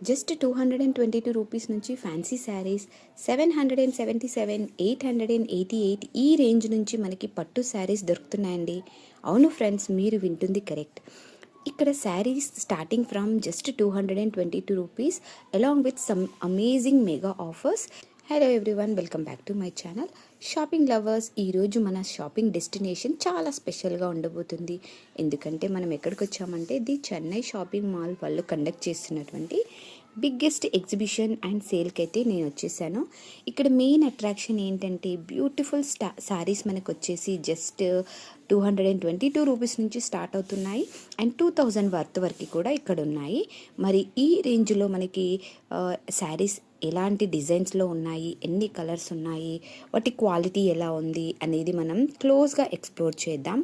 Just 222 rupees నుంచి fancy saris 777, 888 ఈ range నుంచి మనకి పట్టు శారీస్ దొరుకుతున్నాయండి. అవును ఫ్రెండ్స్, మీరు వింటుంది కరెక్ట్. ఇక్కడ saris starting from just 222 rupees along with some amazing mega offers. Hello everyone, welcome back to my channel shopping lovers. ఈరోజు మన షాపింగ్ డెస్టినేషన్ చాలా స్పెషల్గా ఉండబోతుంది. ఎందుకంటే మనం ఎక్కడికి వచ్చామంటే ది చెన్నై షాపింగ్ మాల్ వాళ్ళు కండక్ట్ చేస్తున్నటువంటి బిగ్గెస్ట్ ఎగ్జిబిషన్ అండ్ సేల్కి అయితే నేను వచ్చేసాను. ఇక్కడ మెయిన్ అట్రాక్షన్ ఏంటంటే బ్యూటిఫుల్ శారీస్ మనకు వచ్చేసి జస్ట్ 222 రూపీస్ నుంచి స్టార్ట్ అవుతున్నాయి అండ్ 2000 వర్త్ వరకు కూడా ఇక్కడ ఉన్నాయి. మరి ఈ రేంజ్లో మనకి శారీస్ ఎలాంటి డిజైన్స్లో ఉన్నాయి, ఎన్ని కలర్స్ ఉన్నాయి, వాటి క్వాలిటీ ఎలా ఉంది అనేది మనం క్లోజ్గా ఎక్స్ప్లోర్ చేద్దాం.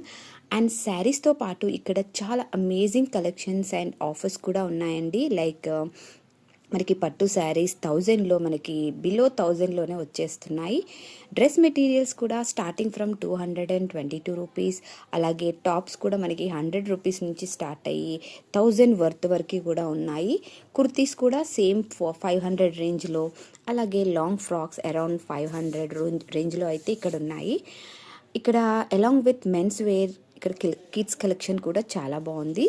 అండ్ శారీస్తో పాటు ఇక్కడ చాలా అమేజింగ్ కలెక్షన్స్ అండ్ ఆఫర్స్ కూడా ఉన్నాయండి. లైక్ మనకి పట్టు శారీస్ 1000లో మనకి బిలో 1000లోనే వచ్చేస్తున్నాయి. డ్రెస్ మెటీరియల్స్ కూడా స్టార్టింగ్ ఫ్రమ్ 222 రూపీస్. అలాగే టాప్స్ కూడా మనకి 100 రూపీస్ నుంచి స్టార్ట్ అయ్యి 1000 వర్త్ వరకు కూడా ఉన్నాయి. కుర్తీస్ కూడా సేమ్ 500 రేంజ్లో, అలాగే లాంగ్ ఫ్రాక్స్ అరౌండ్ 500 రేంజ్లో అయితే ఇక్కడ ఉన్నాయి. ఇక్కడ అలాంగ్ విత్ మెన్స్ వేర్ ఇక్కడ కిడ్స్ కలెక్షన్ కూడా చాలా బాగుంది.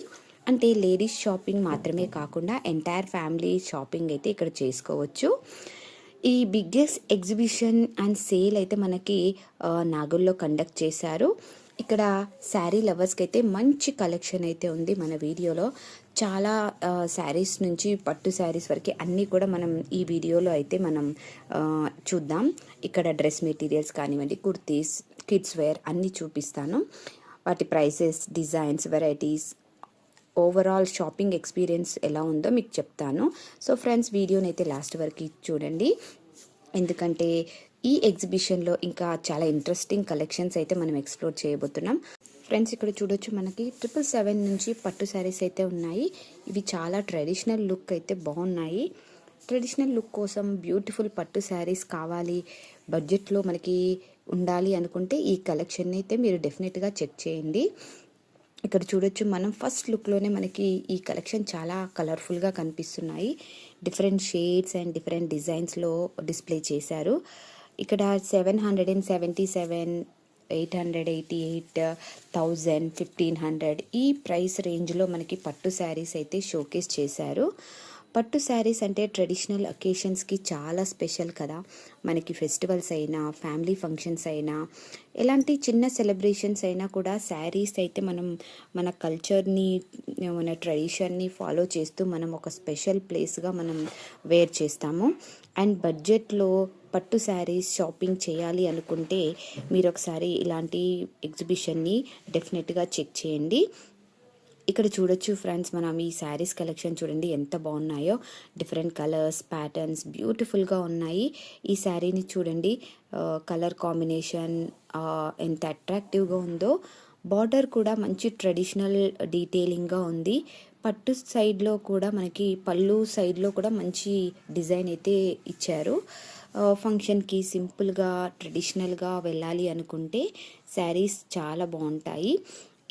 అంటే లేడీస్ షాపింగ్ మాత్రమే కాకుండా ఎంటైర్ ఫ్యామిలీ షాపింగ్ అయితే ఇక్కడ చేసుకోవచ్చు. ఈ బిగ్గెస్ట్ ఎగ్జిబిషన్ అండ్ సేల్ అయితే మనకి నాగూర్లో కండక్ట్ చేశారు. ఇక్కడ శారీ లవర్స్కి అయితే మంచి కలెక్షన్ అయితే ఉంది. మన వీడియోలో చాలా శారీస్ నుంచి పట్టు శారీస్ వరకు అన్నీ కూడా మనం ఈ వీడియోలో అయితే మనం చూద్దాం. ఇక్కడ డ్రెస్ మెటీరియల్స్ కానివ్వండి, కుర్తీస్, కిడ్స్ వేర్ అన్నీ చూపిస్తాను. వాటి prices, designs, varieties, overall shopping experience ఎలా ఉందో మీకు చెప్తాను. సో ఫ్రెండ్స్, వీడియోని అయితే లాస్ట్ వరకు చూడండి. ఎందుకంటే ఈ ఎగ్జిబిషన్లో ఇంకా చాలా ఇంట్రెస్టింగ్ కలెక్షన్స్ అయితే మనం ఎక్స్ప్లోర్ చేయబోతున్నాం. ఫ్రెండ్స్, ఇక్కడ చూడొచ్చు మనకి 777 నుంచి పట్టు శారీస్ అయితే ఉన్నాయి. ఇవి చాలా ట్రెడిషనల్ లుక్ అయితే బాగున్నాయి. ట్రెడిషనల్ లుక్ కోసం బ్యూటిఫుల్ పట్టు శారీస్ కావాలి, బడ్జెట్లో మనకి ఉండాలి అనుకుంటే ఈ కలెక్షన్ అయితే మీరు డెఫినెట్గా చెక్ చేయండి. ఇక్కడ చూడొచ్చు మనం ఫస్ట్ లుక్లోనే మనకి ఈ కలెక్షన్ చాలా కలర్ఫుల్గా కనిపిస్తున్నాయి. డిఫరెంట్ షేడ్స్ అండ్ డిఫరెంట్ డిజైన్స్లో డిస్ప్లే చేశారు. ఇక్కడ 777, 888, 1000, 1500 ఈ ప్రైస్ రేంజ్లో మనకి పట్టు శారీస్ అయితే షోకేస్ చేశారు. పట్టు శారీస్ అంటే ట్రెడిషనల్ అకేషన్స్కి చాలా స్పెషల్ కదా. మనకి ఫెస్టివల్స్ అయినా, ఫ్యామిలీ ఫంక్షన్స్ అయినా, ఎలాంటి చిన్న సెలబ్రేషన్స్ అయినా కూడా శారీస్ అయితే మనం మన కల్చర్ని, మన ట్రెడిషన్ని ఫాలో చేస్తూ మనం ఒక స్పెషల్ ప్లేస్గా మనం వేర్ చేస్తాము. అండ్ బడ్జెట్లో పట్టు శారీస్ షాపింగ్ చేయాలి అనుకుంటే మీరు ఒకసారి ఇలాంటి ఎగ్జిబిషన్ని డెఫినెట్గా చెక్ చేయండి. ఇక్కడ చూడొచ్చు ఫ్రెండ్స్, మనం ఈ శారీస్ కలెక్షన్ చూడండి ఎంత బాగున్నాయో. డిఫరెంట్ కలర్స్, ప్యాటర్న్స్ బ్యూటిఫుల్గా ఉన్నాయి. ఈ శారీని చూడండి, కలర్ కాంబినేషన్ ఎంత అట్రాక్టివ్గా ఉందో. బార్డర్ కూడా మంచి ట్రెడిషనల్ డీటెయిలింగ్గా ఉంది. పట్టు సైడ్లో కూడా మనకి పళ్ళు సైడ్లో కూడా మంచి డిజైన్ అయితే ఇచ్చారు. ఫంక్షన్కి సింపుల్గా ట్రెడిషనల్గా వెళ్ళాలి అనుకుంటే శారీస్ చాలా బాగుంటాయి.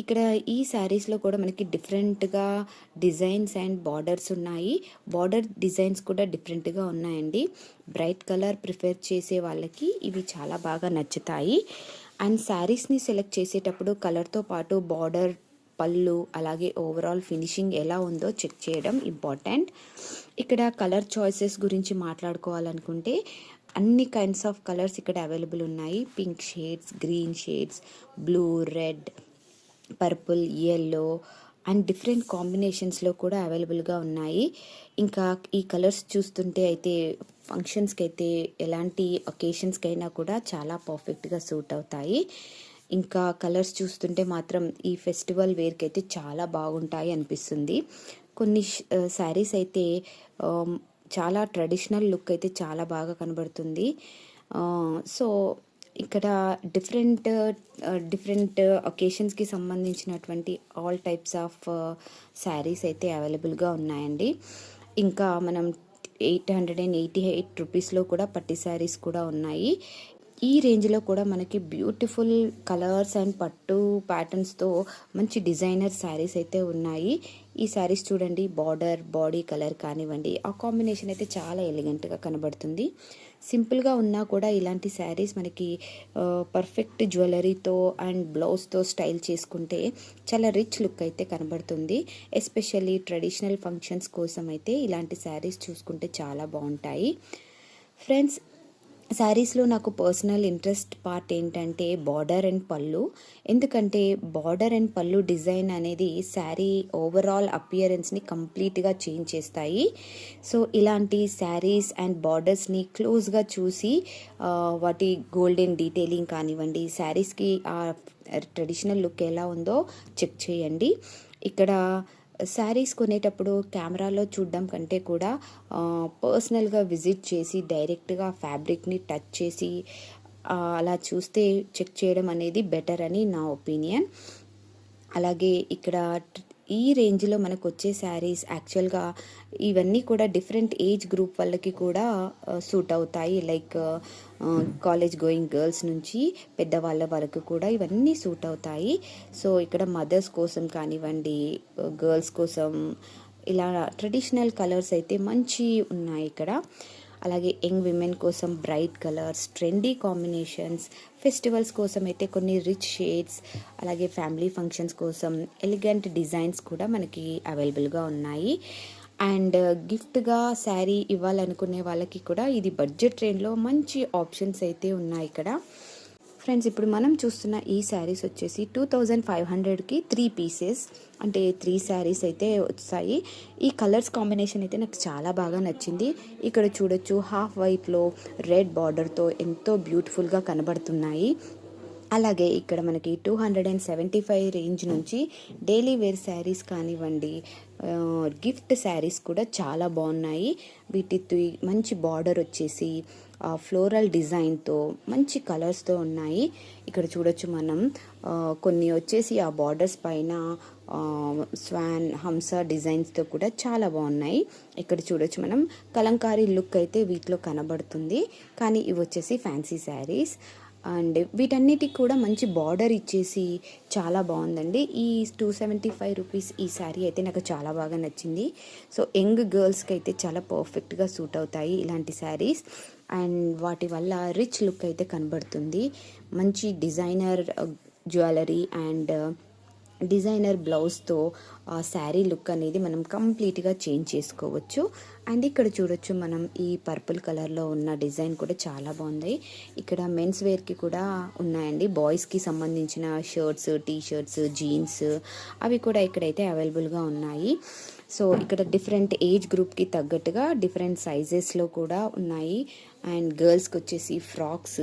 ఇక్కడ ఈ శారీస్లో కూడా మనకి డిఫరెంట్గా డిజైన్స్ అండ్ బార్డర్స్ ఉన్నాయి. బార్డర్ డిజైన్స్ కూడా డిఫరెంట్గా ఉన్నాయండి. బ్రైట్ కలర్ ప్రిఫర్ చేసే వాళ్ళకి ఇవి చాలా బాగా నచ్చుతాయి. అండ్ శారీస్ని సెలెక్ట్ చేసేటప్పుడు కలర్తో పాటు బార్డర్, పళ్ళు, అలాగే ఓవరాల్ ఫినిషింగ్ ఎలా ఉందో చెక్ చేయడం ఇంపార్టెంట్. ఇక్కడ కలర్ చాయిసెస్ గురించి మాట్లాడుకోవాలనుకుంటే అన్ని కైండ్స్ ఆఫ్ కలర్స్ ఇక్కడ అవైలబుల్ ఉన్నాయి. Pink shades, green shades, blue, red, purple, yellow and different కాంబినేషన్స్లో కూడా అవైలబుల్గా ఉన్నాయి. ఇంకా ఈ కలర్స్ చూస్తుంటే అయితే ఫంక్షన్స్కి అయితే ఎలాంటి ఒకేషన్స్కి అయినా కూడా చాలా పర్ఫెక్ట్గా సూట్ అవుతాయి. ఇంకా కలర్స్ చూస్తుంటే మాత్రం ఈ ఫెస్టివల్ వేర్కి అయితే చాలా బాగుంటాయి అనిపిస్తుంది. కొన్ని శారీస్ అయితే చాలా ట్రెడిషనల్ లుక్ అయితే చాలా బాగా కనబడుతుంది. సో ఇక్కడ డిఫరెంట్ ఒకేషన్స్కి సంబంధించినటువంటి ఆల్ టైప్స్ ఆఫ్ శారీస్ అయితే అవైలబుల్గా ఉన్నాయండి. ఇంకా మనం 888 రూపీస్లో కూడా పట్టు శారీస్ కూడా ఉన్నాయి. ఈ రేంజ్లో కూడా మనకి బ్యూటిఫుల్ కలర్స్ అండ్ పట్టు ప్యాటర్న్స్తో మంచి డిజైనర్ శారీస్ అయితే ఉన్నాయి. ఈ శారీస్ చూడండి, బార్డర్, బాడీ కలర్ కానివ్వండి, ఆ కాంబినేషన్ అయితే చాలా ఎలిగెంట్గా కనబడుతుంది. సింపుల్గా ఉన్నా కూడా ఇలాంటి శారీస్ మనకి పర్ఫెక్ట్ జ్యువెలరీతో అండ్ బ్లౌజ్తో స్టైల్ చేసుకుంటే చాలా రిచ్ లుక్ అయితే కనబడుతుంది. ఎస్పెషల్లీ ట్రెడిషనల్ ఫంక్షన్స్ కోసం అయితే ఇలాంటి శారీస్ చూసుకుంటే చాలా బాగుంటాయి. ఫ్రెండ్స్, శారీస్లో నాకు పర్సనల్ ఇంట్రెస్ట్ పార్ట్ ఏంటంటే బార్డర్ అండ్ పళ్ళు. ఎందుకంటే బార్డర్ అండ్ పళ్ళు డిజైన్ అనేది శారీ ఓవరాల్ అపియరెన్స్ని కంప్లీట్గా చేంజ్ చేస్తాయి. సో ఇలాంటి శారీస్ అండ్ బార్డర్స్ని క్లోజ్గా చూసి వాటి గోల్డెన్ డీటెయిలింగ్ కానివ్వండి, శారీస్కి ఆ ట్రెడిషనల్ లుక్ ఎలా ఉందో చెక్ చేయండి. ఇక్కడ శారీస్ కొనేటప్పుడు కెమెరాలో చూడడం కంటే కూడా పర్సనల్గా విజిట్ చేసి డైరెక్ట్గా ఫ్యాబ్రిక్ని టచ్ చేసి అలా చూస్తే చెక్ చేయడం అనేది బెటర్ అని నా ఒపీనియన్. అలాగే ఇక్కడ ఈ రేంజ్లో మనకు వచ్చే శారీస్ యాక్చువల్గా ఇవన్నీ కూడా డిఫరెంట్ ఏజ్ గ్రూప్ వాళ్ళకి కూడా సూట్ అవుతాయి. లైక్ కాలేజ్ గోయింగ్ గర్ల్స్ నుంచి పెద్దవాళ్ళ వరకు కూడా ఇవన్నీ సూట్ అవుతాయి. సో ఇక్కడ మదర్స్ కోసం కానివ్వండి, గర్ల్స్ కోసం ఇలా ట్రెడిషనల్ కలర్స్ అయితే మంచి ఉన్నాయి ఇక్కడ. అలాగే యంగ్ విమెన్ కోసం bright colours, trendy combinations, festivals కోసం అయితే కొన్ని రిచ్ షేడ్స్, అలాగే ఫ్యామిలీ ఫంక్షన్స్ కోసం ఎలిగెంట్ డిజైన్స్ కూడా మనకి అవైలబుల్గా ఉన్నాయి. అండ్ గిఫ్ట్గా శారీ ఇవ్వాలనుకునే వాళ్ళకి కూడా ఇది బడ్జెట్ రేంజ్లో మంచి ఆప్షన్స్ అయితే ఉన్నాయి ఇక్కడ. ఫ్రెండ్స్, ఇప్పుడు మనం చూస్తున్న ఈ శారీస్ వచ్చేసి 2500కి 3 పీసెస్, అంటే 3 శారీస్ అయితే వస్తాయి. ఈ కలర్స్ కాంబినేషన్ అయితే నాకు చాలా బాగా నచ్చింది. ఇక్కడ చూడొచ్చు, హాఫ్ వైట్లో రెడ్ బార్డర్తో ఎంతో బ్యూటిఫుల్గా కనబడుతున్నాయి. అలాగే ఇక్కడ మనకి 275 రేంజ్ నుంచి డైలీ వేర్ శారీస్ కానివ్వండి, గిఫ్ట్ శారీస్ కూడా చాలా బాగున్నాయి. వీటితో మంచి బార్డర్ వచ్చేసి ఫ్లోరల్ డిజైన్తో మంచి కలర్స్తో ఉన్నాయి. ఇక్కడ చూడొచ్చు మనం కొన్ని వచ్చేసి ఆ బార్డర్స్ పైన స్వాన్, హంస డిజైన్స్తో కూడా చాలా బాగున్నాయి. ఇక్కడ చూడొచ్చు మనం కలంకారీ లుక్ అయితే వీటిలో కనబడుతుంది. కానీ ఇవి వచ్చేసి ఫ్యాన్సీ శారీస్. అండ్ వీటన్నిటికి కూడా మంచి బార్డర్ ఇచ్చేసి చాలా బాగుందండి. ఈ 275 రూపీస్ ఈ శారీ అయితే నాకు చాలా బాగా నచ్చింది. సో యంగ్ గర్ల్స్కి అయితే చాలా పర్ఫెక్ట్గా సూట్ అవుతాయి ఇలాంటి శారీస్. అండ్ వాటి వల్ల రిచ్ లుక్ అయితే కనబడుతుంది. మంచి డిజైనర్ జ్యువెలరీ అండ్ డిజైనర్ బ్లౌజ్తో ఆ శారీ లుక్ అనేది మనం కంప్లీట్గా చేంజ్ చేసుకోవచ్చు. అండ్ ఇక్కడ చూడొచ్చు మనం ఈ పర్పుల్ కలర్లో ఉన్న డిజైన్ కూడా చాలా బాగుంది. ఇక్కడ మెన్స్ వేర్కి కూడా ఉన్నాయండి. బాయ్స్కి సంబంధించిన షర్ట్స్, టీ షర్ట్స్, జీన్స్ అవి కూడా ఇక్కడైతే అవైలబుల్గా ఉన్నాయి. సో ఇక్కడ డిఫరెంట్ ఏజ్ గ్రూప్కి తగ్గట్టుగా డిఫరెంట్ సైజెస్లో కూడా ఉన్నాయి. అండ్ గర్ల్స్కి వచ్చేసి ఫ్రాక్స్,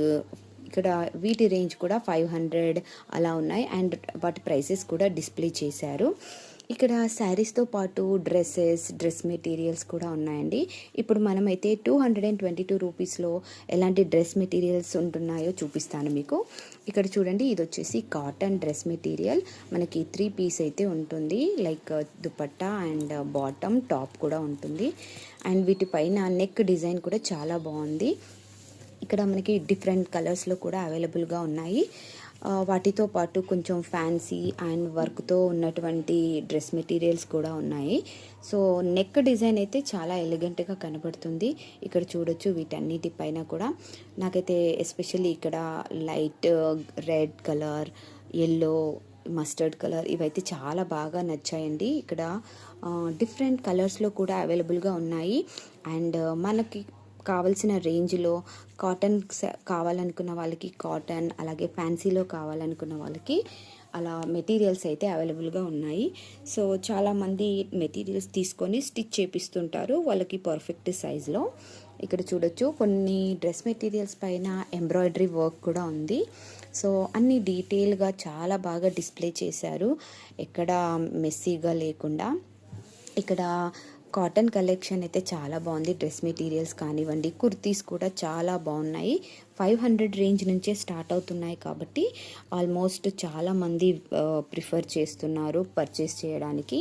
ఇక్కడ వీటి రేంజ్ కూడా 500 అలా ఉన్నాయి. అండ్ వాటి ప్రైసెస్ కూడా డిస్ప్లే చేశారు. ఇక్కడ శారీస్తో పాటు డ్రెస్ మెటీరియల్స్ కూడా ఉన్నాయండి. ఇప్పుడు మనమైతే 222 రూపీస్లో ఎలాంటి డ్రెస్ మెటీరియల్స్ ఉంటున్నాయో చూపిస్తాను మీకు. ఇక్కడ చూడండి, ఇది వచ్చేసి కాటన్ డ్రెస్ మెటీరియల్. మనకి 3 పీస్ అయితే ఉంటుంది. Like dupatta and bottom, top కూడా ఉంటుంది. అండ్ వీటిపైన నెక్ డిజైన్ కూడా చాలా బాగుంది. ఇక్కడ మనకి డిఫరెంట్ కలర్స్లో కూడా అవైలబుల్గా ఉన్నాయి. వాటితో పాటు కొంచెం ఫ్యాన్సీ అండ్ వర్క్తో ఉన్నటువంటి డ్రెస్ మెటీరియల్స్ కూడా ఉన్నాయి. సో నెక్ డిజైన్ అయితే చాలా ఎలిగెంట్గా కనబడుతుంది. ఇక్కడ చూడొచ్చు, వీటన్నిటిపైన కూడా నాకైతే ఎస్పెషల్లీ ఇక్కడ light red colour, yellow, mustard colour ఇవైతే చాలా బాగా నచ్చాయండి. ఇక్కడ డిఫరెంట్ కలర్స్లో కూడా అవైలబుల్గా ఉన్నాయి. అండ్ మనకి కావాల్సిన రేంజ్లో కాటన్ కావాలనుకున్న వాళ్ళకి కాటన్, అలాగే ఫ్యాన్సీలో కావాలనుకున్న వాళ్ళకి అలా మెటీరియల్స్ అయితే అవైలబుల్గా ఉన్నాయి. సో చాలామంది మెటీరియల్స్ తీసుకొని స్టిచ్ చేపిస్తుంటారు వాళ్ళకి పర్ఫెక్ట్ సైజ్లో. ఇక్కడ చూడొచ్చు, కొన్ని డ్రెస్ మెటీరియల్స్ పైన ఎంబ్రాయిడరీ వర్క్ కూడా ఉంది. సో అన్ని డీటెయిల్గా చాలా బాగా డిస్ప్లే చేశారు, ఎక్కడ మెస్సీగా లేకుండా. ఇక్కడ కాటన్ కలెక్షన్ అయితే చాలా బాగుంది. డ్రెస్ మెటీరియల్స్ కానివ్వండి, కుర్తీస్ కూడా చాలా బాగున్నాయి. 500 రేంజ్ నుంచే స్టార్ట్ అవుతున్నాయి కాబట్టి ఆల్మోస్ట్ చాలామంది ప్రిఫర్ చేస్తున్నారు పర్చేస్ చేయడానికి.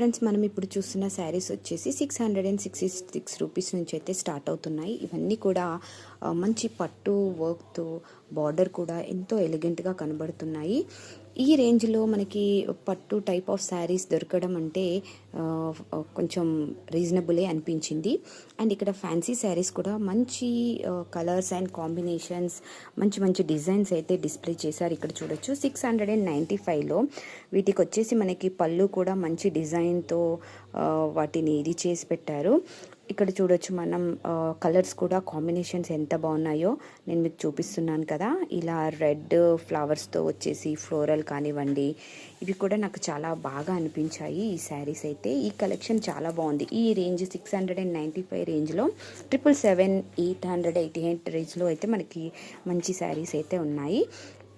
ఫ్రెండ్స్, మనం ఇప్పుడు చూస్తున్న శారీస్ వచ్చేసి 666 రూపీస్ నుంచి అయితే స్టార్ట్ అవుతున్నాయి. ఇవన్నీ కూడా మంచి పట్టు వర్క్తో, బార్డర్ కూడా ఎంతో ఎలిగెంట్గా కనబడుతున్నాయి. ఈ రేంజ్లో మనకి పట్టు టైప్ ఆఫ్ శారీస్ దొరకడం అంటే కొంచెం రీజనబులే అనిపించింది. అండ్ ఇక్కడ ఫ్యాన్సీ శారీస్ కూడా మంచి కలర్స్ అండ్ కాంబినేషన్స్, మంచి మంచి డిజైన్స్ అయితే డిస్ప్లే చేశారు. ఇక్కడ చూడొచ్చు 695లో వీటికి వచ్చేసి మనకి పళ్ళు కూడా మంచి డిజైన్తో వాటిని ఇది చేసి పెట్టారు. ఇక్కడ చూడొచ్చు మనం కలర్స్ కూడా కాంబినేషన్స్ ఎంత బాగున్నాయో నేను మీకు చూపిస్తున్నాను కదా. ఇలా రెడ్ ఫ్లవర్స్తో వచ్చేసి ఫ్లోరల్ కానివ్వండి, ఇవి కూడా నాకు చాలా బాగా అనిపించాయి ఈ శారీస్ అయితే. ఈ కలెక్షన్ చాలా బాగుంది. ఈ రేంజ్ 695 రేంజ్లో 777, 888 రేంజ్లో అయితే మనకి మంచి శారీస్ అయితే ఉన్నాయి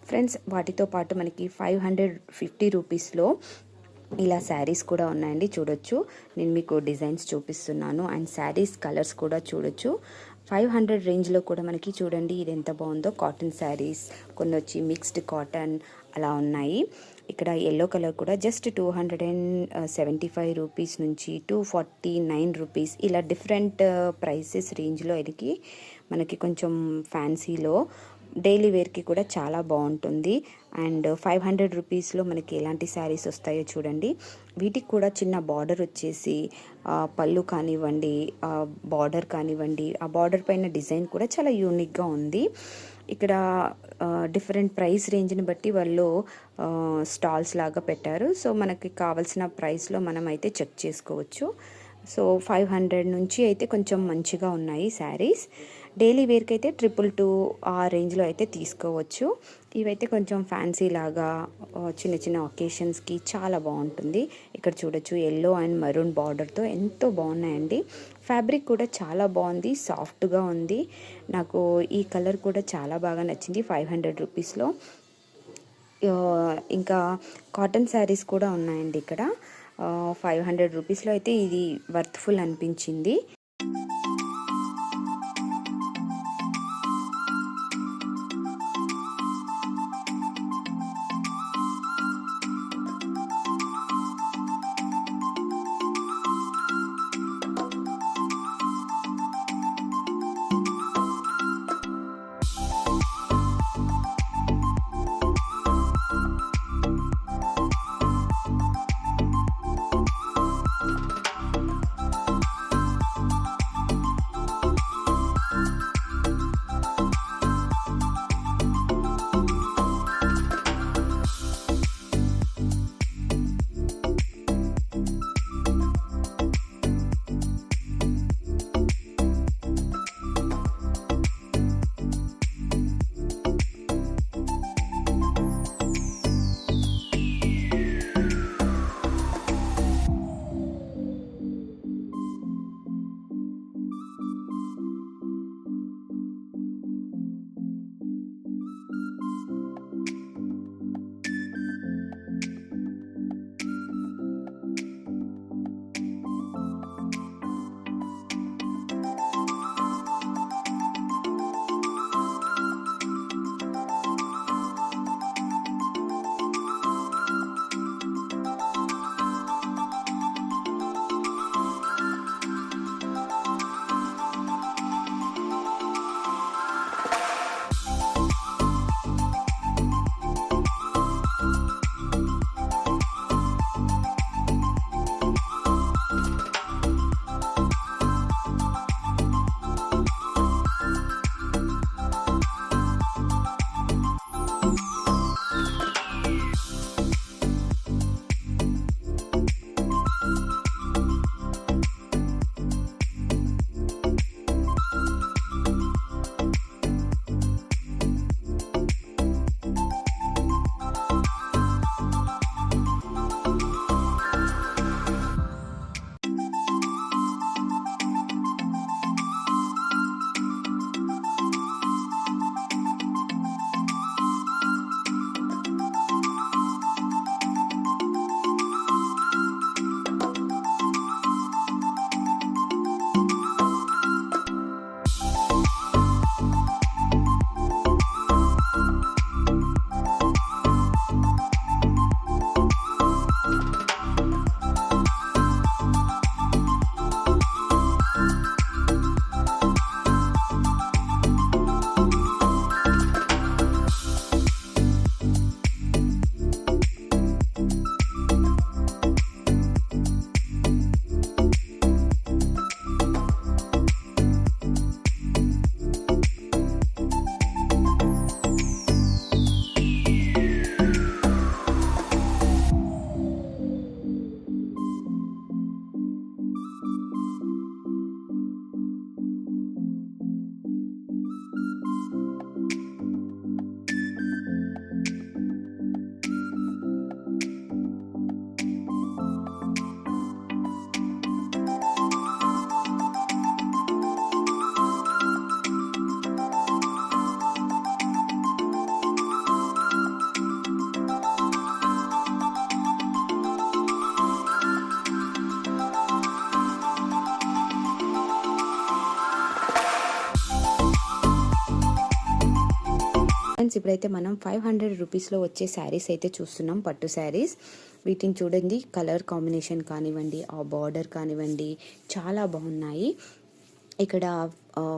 ఫ్రెండ్స్. వాటితో పాటు మనకి 550 రూపీస్లో ఇలా శారీస్ కూడా ఉన్నాయండి. చూడొచ్చు, నేను మీకు డిజైన్స్ చూపిస్తున్నాను. అండ్ శారీస్ కలర్స్ కూడా చూడొచ్చు. 500 రేంజ్లో కూడా మనకి చూడండి ఇది ఎంత బాగుందో. కాటన్ శారీస్ కొన్ని వచ్చి మిక్స్డ్ కాటన్ అలా ఉన్నాయి. ఇక్కడ ఎల్లో కలర్ కూడా జస్ట్ 275 రూపీస్ నుంచి 249 రూపీస్ ఇలా డిఫరెంట్ ప్రైసెస్ రేంజ్లో ఎదిగి మనకి కొంచెం ఫ్యాన్సీలో డైలీ వేర్కి కూడా చాలా బాగుంటుంది. అండ్ 500 రూపీస్లో మనకి ఎలాంటి శారీస్ వస్తాయో చూడండి. వీటికి కూడా చిన్న బార్డర్ వచ్చేసి పళ్ళు కానివ్వండి, బార్డర్ కానివ్వండి, ఆ బార్డర్ పైన డిజైన్ కూడా చాలా యూనిక్గా ఉంది. ఇక్కడ డిఫరెంట్ ప్రైస్ రేంజ్ని బట్టి వాళ్ళు స్టాల్స్ లాగా పెట్టారు. సో మనకి కావాల్సిన ప్రైస్లో మనం అయితే చెక్ చేసుకోవచ్చు. సో 500 నుంచి అయితే కొంచెం మంచిగా ఉన్నాయి శారీస్. డైలీ వేర్కి అయితే 222 ఆ రేంజ్లో అయితే తీసుకోవచ్చు. ఇవైతే కొంచెం ఫ్యాన్సీ లాగా చిన్న చిన్న ఒకేషన్స్కి చాలా బాగుంటుంది. ఇక్కడ చూడొచ్చు ఎల్లో అండ్ మరూన్ బార్డర్తో ఎంతో బాగున్నాయండి. ఫ్యాబ్రిక్ కూడా చాలా బాగుంది, సాఫ్ట్గా ఉంది. నాకు ఈ కలర్ కూడా చాలా బాగా నచ్చింది 500 రూపీస్లో. ఇంకా కాటన్ శారీస్ కూడా ఉన్నాయండి ఇక్కడ. 500 రూపీస్లో అయితే ఇది వర్త్ఫుల్ అనిపించింది. ఫ్రెండ్స్, ఇప్పుడైతే మనం 500 రూపీస్లో వచ్చే శారీస్ అయితే చూస్తున్నాం, పట్టు శారీస్. వీటిని చూడండి, కలర్ కాంబినేషన్ కానివ్వండి, ఆ బార్డర్ కానివ్వండి, చాలా బాగున్నాయి. ఇక్కడ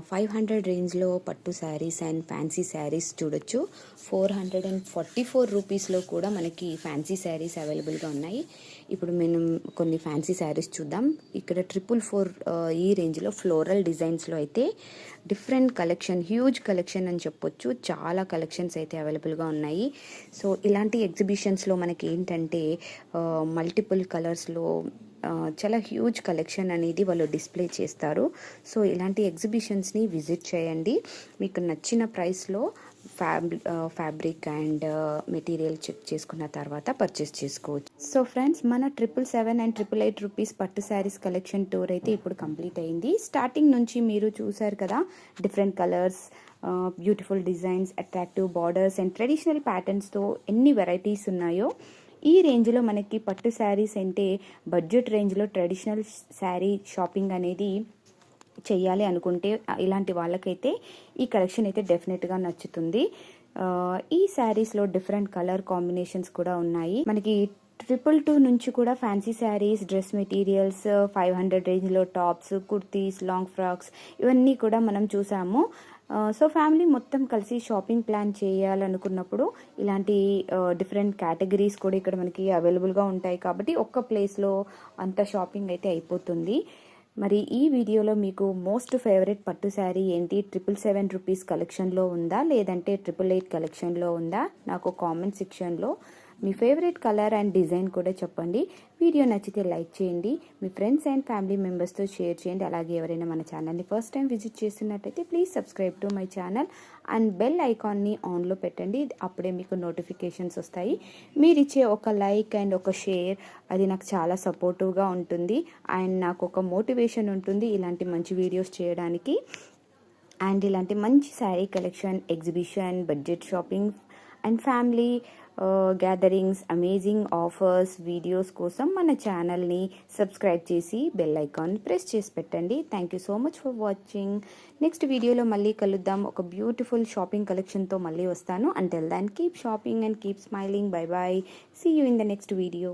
500 రేంజ్లో పట్టు శారీస్ అండ్ ఫ్యాన్సీ శారీస్ చూడొచ్చు. 444 రూపీస్లో కూడా మనకి ఫ్యాన్సీ శారీస్ అవైలబుల్గా ఉన్నాయి. ఇప్పుడు మనం కొన్ని ఫ్యాన్సీ శారీస్ చూద్దాం. ఇక్కడ 444 ఈ రేంజ్లో ఫ్లోరల్ డిజైన్స్లో అయితే డిఫరెంట్ కలెక్షన్, హ్యూజ్ కలెక్షన్ అని చెప్పొచ్చు. చాలా కలెక్షన్స్ అయితే అవైలబుల్గా ఉన్నాయి. సో ఇలాంటి ఎగ్జిబిషన్స్లో మనకి ఏంటంటే మల్టిపుల్ కలర్స్లో చాలా హ్యూజ్ కలెక్షన్ అనేది వాళ్ళు డిస్ప్లే చేస్తారు. సో ఇలాంటి ఎగ్జిబిషన్స్ని విజిట్ చేయండి. మీకు నచ్చిన ప్రైస్లో ఫ్యాబ్రిక్ అండ్ మెటీరియల్ చెక్ చేసుకున్న తర్వాత పర్చేస్ చేసుకోవచ్చు. సో ఫ్రెండ్స్, మన 777 అండ్ 888 రూపీస్ పట్టు శారీస్ కలెక్షన్ టూర్ అయితే ఇప్పుడు కంప్లీట్ అయింది. స్టార్టింగ్ నుంచి మీరు చూసారు కదా, different colours, beautiful designs, attractive borders and traditional ప్యాటర్న్స్తో ఎన్ని వెరైటీస్ ఉన్నాయో. ఈ రేంజ్లో మనకి పట్టు శారీస్ అంటే బడ్జెట్ రేంజ్లో ట్రెడిషనల్ శారీ షాపింగ్ అనేది చెయ్యాలి అనుకుంటే ఇలాంటి వాళ్ళకైతే ఈ కలెక్షన్ అయితే డెఫినెట్గా నచ్చుతుంది. ఈ శారీస్లో డిఫరెంట్ కలర్ కాంబినేషన్స్ కూడా ఉన్నాయి. మనకి 222 నుంచి కూడా ఫ్యాన్సీ శారీస్, డ్రెస్ మెటీరియల్స్, 500 రేంజ్లో టాప్స్, కుర్తీస్, లాంగ్ ఫ్రాక్స్ ఇవన్నీ కూడా మనం చూసాము. సో ఫ్యామిలీ మొత్తం కలిసి షాపింగ్ ప్లాన్ చేయాలనుకున్నప్పుడు ఇలాంటి డిఫరెంట్ కేటగిరీస్ కూడా ఇక్కడ మనకి అవైలబుల్గా ఉంటాయి. కాబట్టి ఒక్క ప్లేస్లో అంత షాపింగ్ అయితే అయిపోతుంది. మరి ఈ వీడియోలో మీకు మోస్ట్ ఫేవరెట్ పట్టు శారీ ఏంటి? 777 రూపీస్ కలెక్షన్లో ఉందా, లేదంటే 888 కలెక్షన్లో ఉందా? నాకు కామెంట్ సెక్షన్లో మీ ఫేవరెట్ కలర్ అండ్ డిజైన్ కూడా చెప్పండి. వీడియో నచ్చితే లైక్ చేయండి, మీ ఫ్రెండ్స్ అండ్ ఫ్యామిలీ మెంబర్స్తో షేర్ చేయండి. అలాగే ఎవరైనా మన ఛానల్ని ఫస్ట్ టైం విజిట్ చేస్తున్నట్టయితే please subscribe to my channel and bell ఐకాన్ని ఆన్లో పెట్టండి. అప్పుడే మీకు నోటిఫికేషన్స్ వస్తాయి. మీరు ఇచ్చే ఒక లైక్ అండ్ ఒక షేర్ అది నాకు చాలా సపోర్టివ్గా ఉంటుంది అండ్ నాకు ఒక మోటివేషన్ ఉంటుంది ఇలాంటి మంచి వీడియోస్ చేయడానికి. అండ్ ఇలాంటి మంచి sari collection, exhibition, budget shopping and family gatherings, amazing offers videos కోసం మన ఛానల్ని సబ్స్క్రైబ్ చేసి బెల్ ఐకాన్ ప్రెస్ చేసి పెట్టండి. Thank you so much for watching. Next వీడియోలో మళ్ళీ కలుద్దాం. ఒక బ్యూటిఫుల్ షాపింగ్ కలెక్షన్తో మళ్ళీ వస్తాను. Until then keep shopping and keep smiling. Bye bye. See you in the next video.